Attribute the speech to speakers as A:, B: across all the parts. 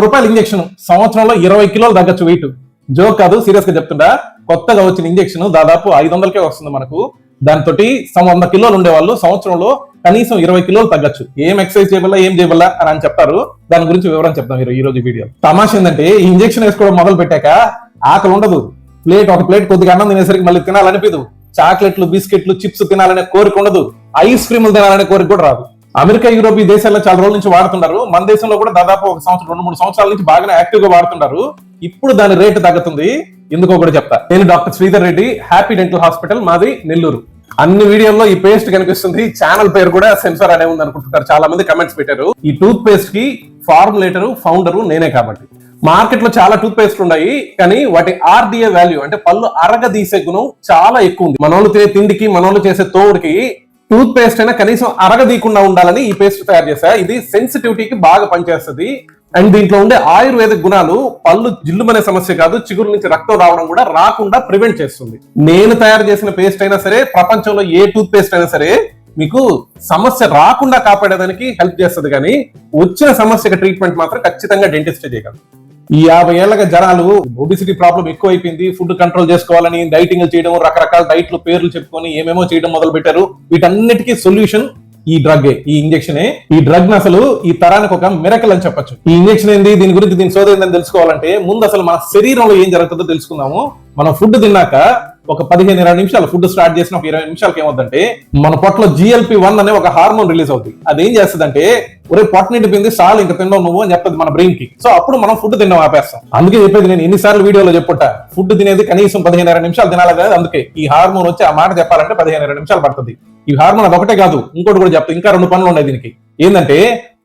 A: రూపాయల ఇంజెక్షన్ సంవత్సరంలో 20 కిలోలు తగ్గచ్చు వెయిట్. జోక్ కాదు, సీరియస్ గా చెప్తుంటా. కొత్తగా వచ్చిన ఇంజెక్షన్ దాదాపు 500కే వస్తుంది మనకు. దాంతో 100 కిలోలు ఉండేవాళ్ళు సంవత్సరంలో కనీసం 20 కిలోలు తగ్గచ్చు. ఏం ఎక్సర్సైజ్ చేయబల్లా ఏం చేయబల్లా అని చెప్పారు. దాని గురించి వివరం చెప్తాం ఈ రోజు వీడియో. తమాషా ఏంటంటే ఈ ఇంజెక్షన్ వేసుకోవడం మొదలు పెట్టాక ఆకలి ఉండదు. ఒక ప్లేట్ కొద్దిగా అన్నం తినేసరికి మళ్ళీ తినాలనిపిదు. చాక్లెట్లు, బిస్కెట్లు, చిప్స్ తినాలనే కోరిక ఉండదు. ఐస్ క్రీములు తినాలనే కోరిక కూడా రాదు. అమెరికా, యూరోప్ ఈ దేశాల్లో చాలా రోజుల నుంచి వాడుతున్నారు. మన దేశంలో కూడా దాదాపు 2-3 సంవత్సరాల నుంచి బాగానే యాక్టివ్ గా వాడుతున్నారు. ఇప్పుడు దాని రేటు తగ్గుతుంది. ఎందుకో కూడా చెప్తా. నేను doctor Sridhar Reddy, happy dental hospital, మాది నెల్లూరు. అన్ని వీడియోల్లో ఈ పేస్ట్ కనిపిస్తుంది. ఛానల్ పేరు కూడా సెన్సార్ అనే ఉంది అనుకుంటున్నారు. చాలా మంది కమెంట్స్ పెట్టారు. ఈ టూత్ పేస్ట్ కి ఫార్ములేటర్, ఫౌండర్ నేనే కాబట్టి. మార్కెట్ లో చాలా టూత్ పేస్ట్ ఉన్నాయి, కానీ వాటి ఆర్డిఏ వాల్యూ అంటే పళ్ళు అరగదీసే గుణం చాలా ఎక్కువ ఉంది. మనోళ్ళు తినే తిండికి, మనోళ్ళు చేసే తోడుకి టూత్ పేస్ట్ అయినా కనీసం అరగదీయకుండా ఉండాలని ఈ పేస్ట్ తయారు చేశా. ఇది సెన్సిటివిటీకి బాగా పనిచేస్తుంది. అండ్ దీంట్లో ఉండే ఆయుర్వేద గుణాలు పళ్ళు జిల్లుమనే సమస్య కాదు, చిగురు నుంచి రక్తం రావడం కూడా రాకుండా ప్రివెంట్ చేస్తుంది. నేను తయారు చేసిన పేస్ట్ అయినా సరే, ప్రపంచంలో ఏ టూత్ పేస్ట్ అయినా సరే మీకు సమస్య రాకుండా కాపాడేదానికి హెల్ప్ చేస్తుంది. కానీ వచ్చిన సమస్యకి ట్రీట్మెంట్ మాత్రం ఖచ్చితంగా డెంటిస్టే చేయగలరు. ఈ 50 ఏళ్లగా జనాలు ఒబిసిటీ ప్రాబ్లం ఎక్కువ అయిపోయింది, ఫుడ్ కంట్రోల్ చేసుకోవాలని డైటింగ్ చేయడం, రకరకాల డైట్లు పేర్లు చెప్పుకొని ఏమేమో చేయడం మొదలు పెట్టారు. వీటన్నిటికీ సొల్యూషన్ ఈ డ్రగ్, ఈ ఇంజెక్షన్. ఈ డ్రగ్ అసలు ఈ తరానికి ఒక మిరకల్ అని చెప్పొచ్చు. ఈ ఇంజెక్షన్ ఏంది, దీని గురించి దీని సోద ఏందని తెలుసుకోవాలంటే ముందు అసలు మన శరీరంలో ఏం జరుగుతుందో తెలుసుకుందాము. మనం ఫుడ్ తిన్నాక ఒక 15-20 నిమిషాలు ఫుడ్ స్టార్ట్ చేసిన ఒక 20 నిమిషాలకి ఏమవుతుందంటే మన పొట్టలో GLP-1 అనే ఒక హార్మోన్ రిలీజ్ అవుతుంది. అదేం చేస్తుందంటే ఒరే పొట్ట నిండిపోయింది, చాలు ఇంకా తిన్నావు నువ్వు అని చెప్తుంది మన బ్రెయిన్ కి. సో అప్పుడు మనం ఫుడ్ తినడం ఆపేస్తాం. అందుకే చెప్పేది నేను ఎన్నిసార్లు వీడియోలో చెప్పుంటా, ఫుడ్ తినేది కనీసం 15-20 నిమిషాలు తినాలి కదా. అందుకే ఈ హార్మోన్ వచ్చి ఆ మాట చెప్పాలంటే 15-20 నిమిషాలు పడుతుంది. ఈ హార్మోన్ అదొకటే కాదు, ఇంకోటి కూడా చెప్తా. ఇంకా 2 పనులు ఉన్నాయి దీనికి. ఏంటంటే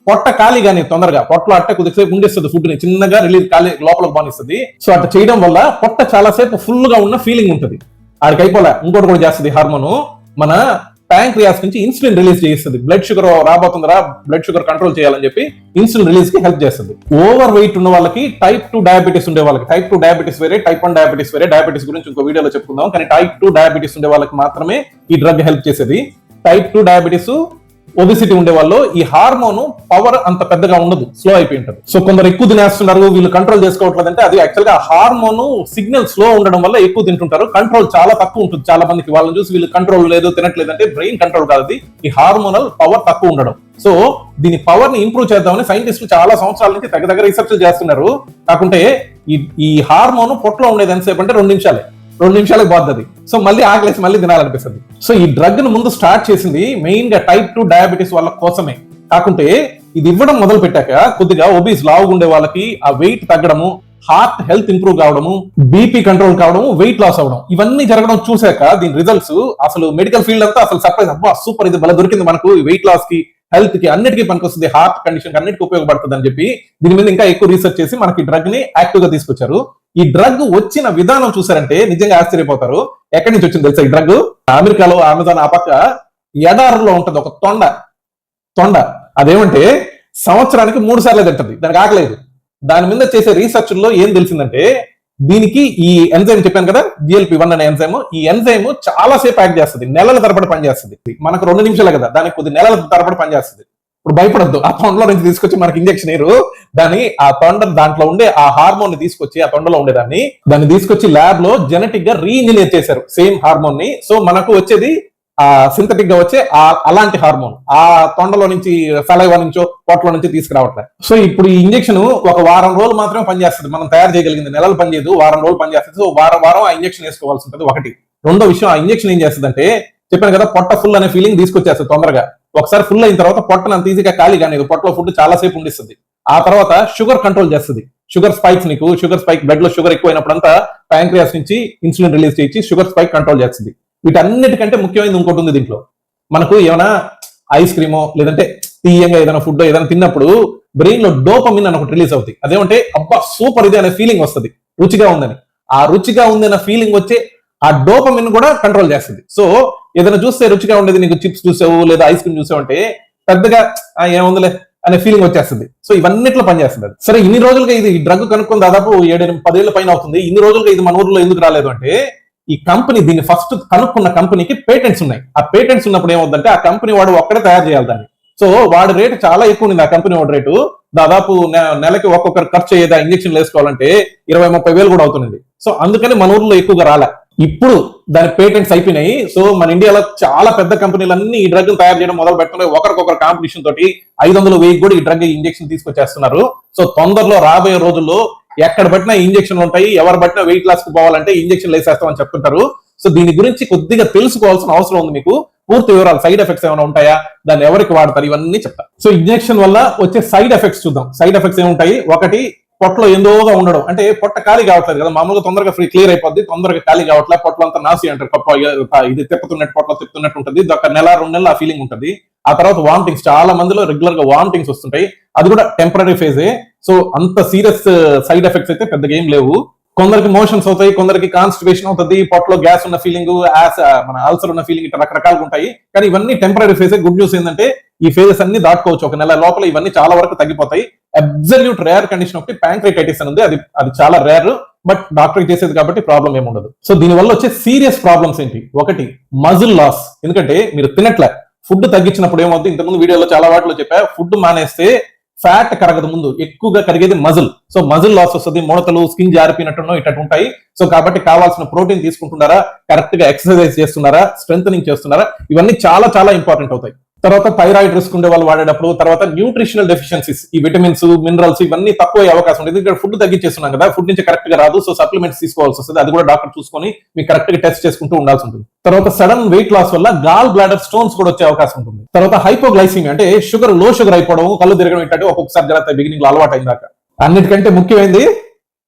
A: పొట్ట ఖాళీ కానీ తొందరగా పొట్టలో అట్ట కొద్దిసేపు ఉండిస్తుంది, ఫుడ్ ని చిన్నగా రిలీజ్ ఖాళీ లోపలికి బానిస్తుంది. సో అట్లా చేయడం వల్ల పొట్ట చాలా సేపు ఫుల్ గా ఉన్న ఫీలింగ్ ఉంటుంది. ఆడికి అయిపోలే, ఇంకోటి కూడా చేస్తుంది హార్మోన్. మన ప్యాంక్రియాస్ నుంచి ఇన్సులిన్ రిలీజ్ చేస్తుంది. బ్లడ్ షుగర్ రాబోతుందిరా, బ్లడ్ షుగర్ కంట్రోల్ చేయాలని చెప్పి ఇన్సులిన్ రిలీజ్ కి హెల్ప్ చేస్తుంది. ఓవర్ వెయిట్ ఉన్న వాళ్ళకి, టైప్ 2 డయాబెటీస్ ఉండే వాళ్ళకి, టైప్ 2 డయాబెటీస్ వేరే, టైప్ 1 డయాబెటీస్ వేరే. డయాబెటీస్ గురించి ఇంకో వీడియోలో చెప్పుకుందాం. కానీ టైప్ 2 డయాబెటీస్ ఉండే వాళ్ళకి మాత్రమే ఈ డ్రగ్ హెల్ప్ చేసేది. టైప్ 2 డయాబెటీస్, ఒబిసిటీ ఉండే వాళ్ళు ఈ హార్మోన్ పవర్ అంత పెద్దగా ఉండదు, స్లో అయిపోయి ఉంటుంది. సో కొందరు ఎక్కువ తినేస్తున్నారు, వీళ్ళు కంట్రోల్ చేసుకోవట్లేదంటే అది యాక్చువల్ గా హార్మోన్ సిగ్నల్ స్లో ఉండడం వల్ల ఎక్కువ తింటుంటారు. కంట్రోల్ చాలా తక్కువ ఉంటుంది. చాలా మందికి వాళ్ళని చూసి వీళ్ళు కంట్రోల్ లేదు, తినట్లేదంటే బ్రెయిన్ కంట్రోల్ కాదు, ఈ హార్మోనల్ పవర్ తక్కువ ఉండడం. సో దీని పవర్ ని ఇంప్రూవ్ చేద్దామని సైంటిస్టులు చాలా సంవత్సరాల నుంచి దగ్గర రీసెర్చ్ చేస్తున్నారు. కాకుంటే ఈ హార్మోన్ పొట్టలో ఉండేది ఎంతసేపు అంటే 2 నిమిషాలే. 2 నిమిషాలకు బాధది. సో మళ్ళీ ఆకలేసి మళ్ళీ తినాలనిపిస్తుంది. సో ఈ డ్రగ్ ను ముందు స్టార్ట్ చేసింది మెయిన్ గా టైప్ 2 డయాబెటీస్ వాళ్ళ కోసమే. కాకుంటే ఇది ఇవ్వడం మొదలు పెట్టాక కొద్దిగా ఒబీస్ లావుగా ఉండే వాళ్ళకి ఆ వెయిట్ తగ్గడము, హార్ట్ హెల్త్ ఇంప్రూవ్ కావడము, బీపీ కంట్రోల్ కావడము, వెయిట్ లాస్ అవడం, ఇవన్నీ జరగడం చూసాక దీని రిజల్ట్స్ అసలు మెడికల్ ఫీల్డ్ అంతా అసలు సర్ప్రైజ్. అబ్బా సూపర్, ఇది బల దొరికింది మనకు, వెయిట్ లాస్ కి, హెల్త్ కి, అన్నిటికీ పనికొస్తుంది, హార్ట్ కండిషన్ అన్నిటికీ ఉపయోగపడుతుంది అని చెప్పి దీని మీద ఇంకా ఎక్కువ రీసెర్చ్ చేసి మనకి డ్రగ్ ని యాక్టివ్ గా తీసుకొచ్చారు. ఈ డ్రగ్ వచ్చిన విధానం చూసారంటే నిజంగా ఆశ్చర్యపోతారు. ఎక్కడి నుంచి వచ్చింది తెలుసా ఈ డ్రగ్? అమెరికాలో అమెజాన్ ఆ పక్క ఎడారులో ఉంటది ఒక తొండ. అదేమంటే సంవత్సరానికి 3 సార్లు తింటది, దానికి ఆకలేదు. దాని మీద చేసే రీసెర్చ్ లో ఏం తెలిసిందంటే దీనికి ఈ ఎంజైమ్ చెప్పాను కదా, GLP-1 అనే ఎంజైమ్, ఈ ఎంజైమ్ చాలా సేపు యాక్ట్ చేస్తుంది, నెలల తరబడి పనిచేస్తుంది. మనకు 2 నిమిషాలే కదా, దానికి కొద్ది నెలల తరబడి పనిచేస్తుంది. ఇప్పుడు భయపడద్దు, ఆ తొండలో నుంచి తీసుకొచ్చి మనకి ఇంజెక్షన్ వేయరు. దాన్ని ఆ తొండ దాంట్లో ఉండే ఆ హార్మోన్ ని తీసుకొచ్చి, ఆ తొండలో ఉండేదాన్ని దాన్ని తీసుకొచ్చి ల్యాబ్ లో జెనెటిక్ గా రీఇంజనీర్ చేశారు సేమ్ హార్మోన్ ని. సో మనకు వచ్చేది ఆ సింథటిక్ గా వచ్చే అలాంటి హార్మోన్ ఆ తొండలో నుంచి, సలైవా నుంచో, పొట్టలో నుంచి తీసుకురావట్లేదు. సో ఇప్పుడు ఈ ఇంజెక్షన్ ఒక వారం రోజులు మాత్రమే పనిచేస్తుంది. మనం తయారు చేయగలిగింది నెలలు పనిచేయదు, వారం రోజులు పనిచేస్తుంది. సో వారం ఆ ఇంజెక్షన్ వేసుకోవాల్సి ఉంటుంది. ఒకటి. రెండో విషయం, ఆ ఇంజెక్షన్ ఏం చేస్తుంది అంటే చెప్పాను కదా, పొట్ట ఫుల్ అనే ఫీలింగ్ తీసుకొచ్చేస్తుంది తొందరగా. ఒకసారి ఫుల్ అయిన తర్వాత పొట్టను అంత ఈజీగా ఖాళీ కానీ పొట్టలో ఫుడ్ చాలా సేపు ఉండిస్తుంది. ఆ తర్వాత షుగర్ కంట్రోల్ చేస్తుంది. షుగర్ స్పైక్స్, నీకు షుగర్ స్పైక్, బ్లడ్ లో షుగర్ ఎక్కువైనప్పుడంతా ప్యాంక్రియాస్ నుంచి ఇన్సులిన్ రిలీజ్ చేసి షుగర్ స్పైక్ కంట్రోల్ చేస్తుంది. వీటన్నిటికంటే ముఖ్యమైనది ఇంకోటి ఉంది దీంట్లో. మనకు ఏమైనా ఐస్ క్రీమో లేదంటే తీయంగా ఏదైనా ఫుడ్ ఏదైనా తిన్నప్పుడు బ్రెయిన్ లో డోపమిన్ అని ఒకటి రిలీజ్ అవుతుంది. అదేమంటే అబ్బా సూపర్ ఇది అనే ఫీలింగ్ వస్తుంది, రుచిగా ఉందని. ఆ రుచిగా ఉంది అనే ఫీలింగ్ వచ్చే ఆ డోపమిన్ కూడా కంట్రోల్ చేస్తుంది. సో ఏదైనా చూస్తే రుచిగా ఉండేది, నీకు చిప్స్ చూసావు లేదా ఐస్ క్రీమ్ చూసావు అంటే పెద్దగా ఏముందిలే అనే ఫీలింగ్ వచ్చేస్తుంది. సో ఇవన్నిట్లో పనిచేస్తుంది. సరే ఇన్ని రోజులుగా ఇది డ్రగ్ కనుక్కొని దాదాపు 7-10 ఏళ్ల పైన అవుతుంది. ఇన్ని రోజులుగా ఇది మన ఊర్లో ఎందుకు రాలేదు అంటే ఈ కంపెనీ దీన్ని ఫస్ట్ కనుక్కున్న కంపెనీకి పేటెంట్స్ ఉన్నాయి. ఆ పేటెంట్స్ ఉన్నప్పుడు ఏమవుతుందంటే ఆ కంపెనీ వాడు ఒక్కడే తయారు చేయాలి దాన్ని. సో వాడి రేటు చాలా ఎక్కువ ఉంది, ఆ కంపెనీ వాడి రేటు. దాదాపు నెలకి ఒక్కొక్కరు ఖర్చు అయ్యేది ఆ ఇంజక్షన్ వేసుకోవాలంటే 20-30 వేలు కూడా అవుతుంది. సో అందుకని మన ఊర్లో ఎక్కువగా రాలే. ఇప్పుడు దాని పేటెంట్స్ అయిపోయినాయి. సో మన ఇండియాలో చాలా పెద్ద కంపెనీలన్నీ ఈ డ్రగ్ తయారు చేయడం మొదలు పెడుతున్నాయి. ఒకరికొకరు కాంపిటీషన్ తోటి 500-1000 కూడా ఈ డ్రగ్ ఇంజక్షన్ తీసుకొచ్చేస్తున్నారు. సో తొందరలో రాబోయే రోజుల్లో ఎక్కడ పట్టినా ఇంజక్షన్లు ఉంటాయి. ఎవరు పట్టినా వెయిట్ లాస్ కు పోవాలంటే ఇంజక్షన్ వేసేస్తామని చెప్తుంటారు. సో దీని గురించి కొద్దిగా తెలుసుకోవాల్సిన అవసరం ఉంది మీకు. పూర్తి వివరాలు, సైడ్ ఎఫెక్ట్స్ ఏమైనా ఉంటాయా, దాన్ని ఎవరికి వాడతారు, ఇవన్నీ చెప్తా. సో ఇంజక్షన్ వల్ల వచ్చే సైడ్ ఎఫెక్ట్స్ చూద్దాం. సైడ్ ఎఫెక్ట్స్ ఏముంటాయి? ఒకటి, పొట్టలో ఎందోగా ఉండడం, అంటే పొట్ట ఖాళీ కావట్లేదు కదా, మామూలుగా తొందరగా క్లియర్ అయిపోద్ది, తొందరగా ఖాళీ కావట్లేదు, పొట్టలో అంతా నాసి అంటారు, ఇది తిప్పుతున్నట్టు, పొట్టలో తిప్పుతున్నట్టు ఉంటుంది. ఇది ఒక 1-2 నెలలు ఆ ఫీలింగ్ ఉంటుంది. ఆ తర్వాత వామిటింగ్స్, చాలా మందిలో రెగ్యులర్ గా వామిటింగ్స్ వస్తుంటాయి. అది కూడా టెంపరీ ఫేజే. సో అంత సీరియస్ సైడ్ ఎఫెక్ట్స్ అయితే పెద్దగా ఏం లేవు. కొందరికి మోషన్స్ అవుతాయి, కొందరికి కాన్స్టిపేషన్ అవుతుంది, పొట్టలో గ్యాస్ ఉన్న ఫీలింగ్, మన అల్సర్ ఉన్న ఫీలింగ్, ఇట్లా రకరకాలుగా ఉంటాయి. కానీ ఇవన్నీ టెంపరీ ఫేజే. గుడ్ న్యూస్ ఏంటంటే ఈ ఫేజెస్ అన్ని దాటుకోవచ్చు. 1 నెల లోపల ఇవన్నీ చాలా వరకు తగ్గిపోతాయి. అబ్సల్యూట్ రేర్ కండిషన్ ఒకటి ప్యాంక్రైటైటిస్ అని ఉంది. అది చాలా రేర్, బట్ డాక్టర్ చేసేది కాబట్టి ప్రాబ్లం ఏముండదు. సో దీని వల్ల వచ్చే సీరియస్ ప్రాబ్లమ్స్ ఏంటి? ఒకటి, మజిల్ లాస్. ఎందుకంటే మీరు తినట్లే, ఫుడ్ తగ్గించినప్పుడు ఏమవుతుంది, ఇంతకుముందు వీడియోలో చాలా వాటిలో చెప్పా, ఫుడ్ మానేస్తే ఫ్యాట్ కరగదు, ముందు ఎక్కువగా కరిగేది మజిల్. సో మజిల్ లాస్ వస్తుంది, ముడతలు, స్కిన్ జారిపోయినట్టున్నో ఇట్లా ఉంటాయి. సో కాబట్టి కావాల్సిన ప్రోటీన్ తీసుకుంటున్నారా, కరెక్ట్ గా ఎక్సర్సైజ్ చేస్తున్నారా, స్ట్రెంథనింగ్ చేస్తున్నారా, ఇవన్నీ చాలా చాలా ఇంపార్టెంట్ అవుతాయి. తర్వాత థైరాయిడ్ రిస్క్ ఉండే వాళ్ళు వాడేటప్పుడు, తర్వాత న్యూట్రిషనల్ డెఫిషియన్సీస్, ఈ విటమిన్స్, మినరల్స్ ఇవన్నీ తక్కువ అవకాశం ఉంటుంది. ఎందుకంటే ఫుడ్ తగ్గించేస్తున్నాం కదా, ఫుడ్ నుంచి కరెక్ట్ గా రాదు. సో సప్లిమెంట్స్ తీసుకోవాల్సి వస్తుంది. అది కూడా డాక్టర్ చూసుకొని మీకు కరెక్ట్ గా టెస్ట్ చేసుకుంటూ ఉండాల్సి ఉంటుంది. తర్వాత సడన్ వెయిట్ లాస్ వల్ల గాల్ బ్లాడర్ స్టోన్స్ కూడా వచ్చే అవకాశం ఉంటుంది. తర్వాత హైపోగ్లైసిమియా, అంటే షుగర్, లో షుగర్ అయిపోవడం, కళ్ళు తిరగడం, ఇట్లా ఒక్కొక్కసారి జరుగుతాయి బిగినింగ్ లో అలవాటు అయినాక. అన్నిటికంటే ముఖ్యమైనది,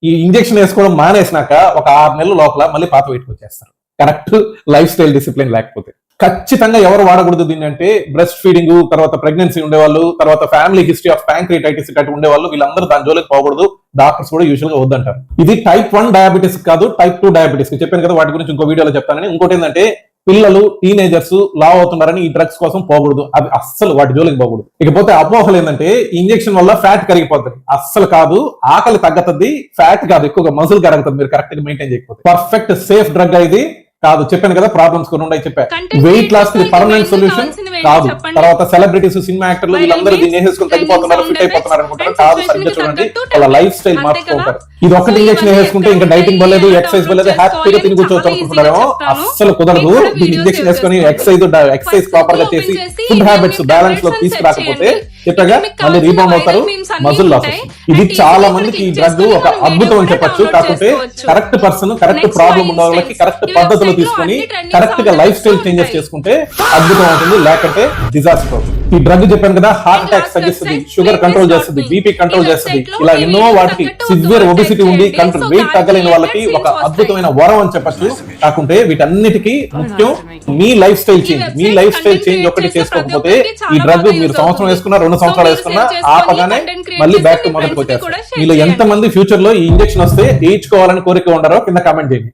A: ఈ ఇంజక్షన్ వేసుకోవడం మానేసినాక ఒక 6 నెలల లోపల మళ్ళీ పాత వెయిట్కి వచ్చేస్తారు, కరెక్ట్ లైఫ్ స్టైల్ డిసిప్లిన్ లేకపోతే. ఖచ్చితంగా ఎవరు వాడకూడదు దీన్ని అంటే, బ్రెస్ట్ ఫీడింగ్, తర్వాత ప్రెగ్నెన్సీ ఉండేవాళ్ళు, తర్వాత ఫ్యామిలీ హిస్టరీ ఆఫ్ ప్యాంక్రియాటైటిస్ అటు ఉండేవాళ్ళు, వీళ్ళందరూ దాని జోలికి పోకూడదు. డాక్టర్స్ కూడా యూజువల్ గా వద్దంటారు. ఇది టైప్ 1 డయాబెటీస్ కాదు, టైప్ 2 డయాబెటీస్. చెప్పాను కదా, వాటి గురించి ఇంకో వీడియోలో చెప్తానని. ఇంకోటి ఏంటంటే, పిల్లలు, టీనేజర్స్ లావ్ అవుతున్నారని ఈ డ్రగ్స్ కోసం పోకూడదు. అది అస్సలు వాటి జోలికి పోకూడదు. ఇకపోతే అపోహలు ఏంటంటే, ఇంజక్షన్ వల్ల ఫ్యాట్ కరిగిపోతుంది. అస్సలు కాదు, ఆకలి తగ్గుతుంది, ఫ్యాట్ కాదు, ఎక్కువగా మజిల్ కరుగుతుంది మీరు కరెక్ట్ గా మెయింటైన్ చేయకపోతే. పర్ఫెక్ట్ సేఫ్ డ్రగ్ ఇది కాదు. చెప్పాను కదా, ప్రాబ్లమ్స్ కొన్ని ఉన్నాయి చెప్పా. వెయిట్ లాస్ కి పర్మనెంట్ సొల్యూషన్ కాదు. తర్వాత సెలబ్రిటీస్, సినిమా యాక్టర్లు వీళ్ళందరూ దీన్ని వేసుకుని తగ్గిపోతున్నారు, ఫిట్ అయిపోతున్నారు అనుకుంటారు. కాదు, సరిగ్గా చూడండి, వాళ్ళ లైఫ్ స్టైల్ మార్చుకుంటారు. ఇది ఒకటి ఇంజక్షన్ వేసుకుంటే ఇంకా డైటింగ్ పోలేదు, ఎక్సర్సైజ్ పోలేదు, హ్యాపీగా తిని కూర్చోవచ్చు అనుకుంటున్నారేమో. అస్సలు కుదరదు. దీన్ని ఇంజక్షన్ వేసుకుని ఎక్సర్సైజ్ ప్రాపర్ గా చేసి ఫుడ్ హ్యాబిట్స్ బ్యాలెన్స్ లో తీసుకురాకపోతే చెప్పగా మళ్ళీ రీబౌండ్ అవుతారు, మజిల్ లాస్. ఇది చాలా మందికి ఈ డ్రగ్ ఒక అద్భుతం అని చెప్పొచ్చు. కాకపోతే కరెక్ట్ పర్సన్, కరెక్ట్ ప్రాబ్లం ఉన్న వాళ్ళకి కరెక్ట్ పద్ధతులు తీసుకుని కరెక్ట్ గా లైఫ్ స్టైల్ చేంజెస్ చేసుకుంటే అద్భుతం అవుతుంది, లేకపోతే డిజాస్టర్ అవుతుంది. ఈ డ్రగ్ చెప్పాను కదా, హార్ట్ అటాక్స్ తగ్గిస్తుంది, షుగర్ కంట్రోల్ చేస్తుంది, బీపీ కంట్రోల్ చేస్తుంది, ఇలా ఎన్నో వాటికి, సివియర్ ఒబిసిటీ ఉండి కంట్రోల్ వెయిట్ తగ్గలేని వాళ్ళకి ఒక అద్భుతమైన వరం అని చెప్పచ్చు. కాకుంటే వీటన్నిటికీ ముఖ్యం మీ లైఫ్ స్టైల్ చేంజ్. మీ లైఫ్ స్టైల్ చేంజ్ ఒకటి చేసుకోకపోతే ఈ డ్రగ్ మీరు సంవత్సరం వేసుకున్నా, 2 సంవత్సరాలు వేసుకున్నా, ఆపగానే మళ్ళీ బ్యాక్ టు మొదటికి వచ్చేస్తారు. మీలో ఎంత మంది ఫ్యూచర్ లో ఈ ఇంజక్షన్ వస్తే వేయించుకోవాలని కోరిక ఉండరో కింద కామెంట్ చేయండి.